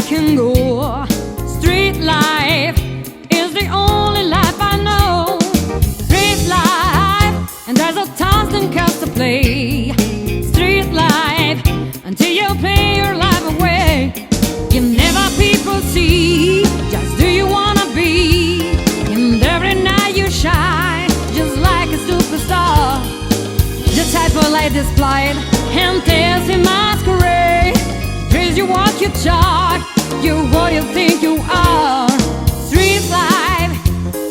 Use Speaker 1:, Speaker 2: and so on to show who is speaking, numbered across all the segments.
Speaker 1: can go. Street life is the only life I know. Street life, and there's a thousand cards to play. Street life, until you play your life away. You never people see, just do you wanna be. And every night you shine, just like a superstar. The type of light displayed, and there's a masquerade. Praise you what you charge, you're what you think you are. Street life,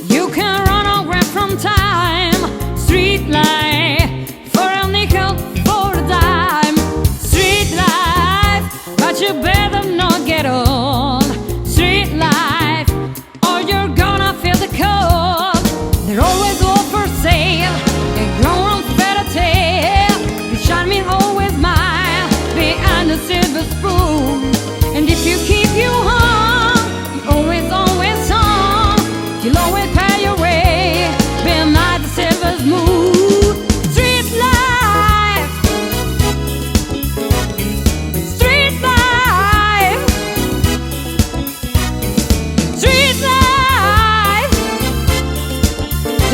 Speaker 1: you can run away from time. Street life, for a nickel, for a dime. Street life, but you better not get old. Street life, or you're gonna feel the cold. They're always all for sale, they grow on fairy tale. You shine me always smile behind the silver spoon. And if you keep you home, you always home. You'll always pay your way behind the silver moon. Street life, street life, street life,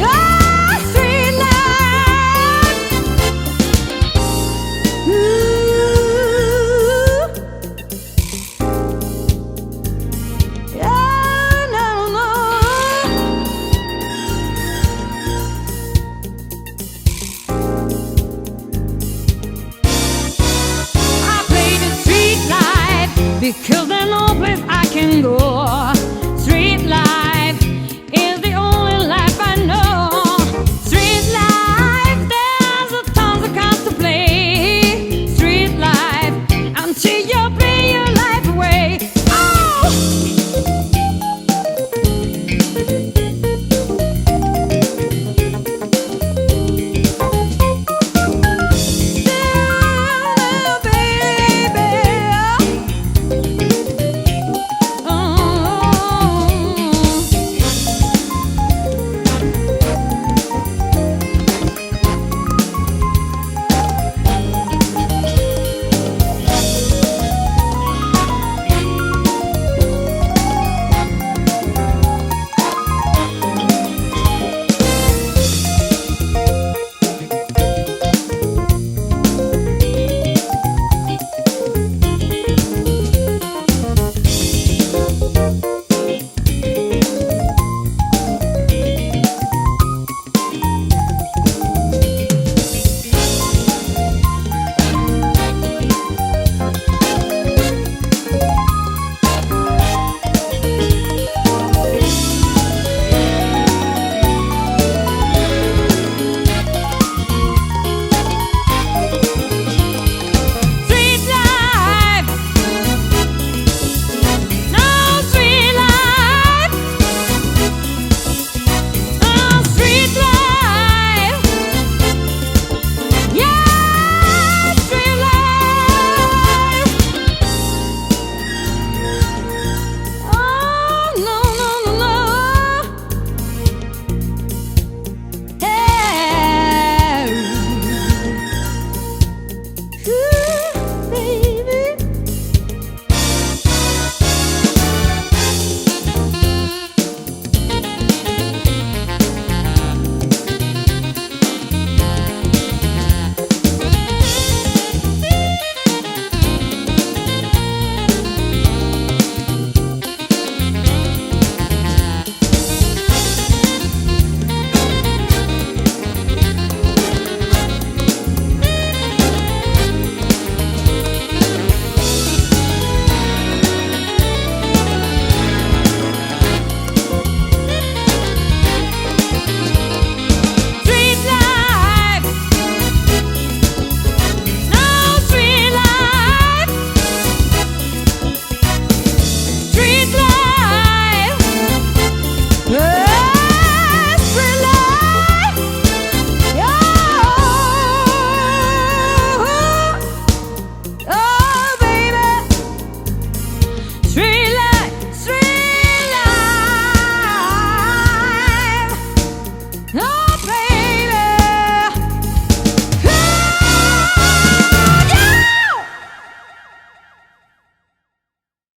Speaker 1: ah, street life. Yeah, no, no. I play the street life because there's no place I can go. Street life.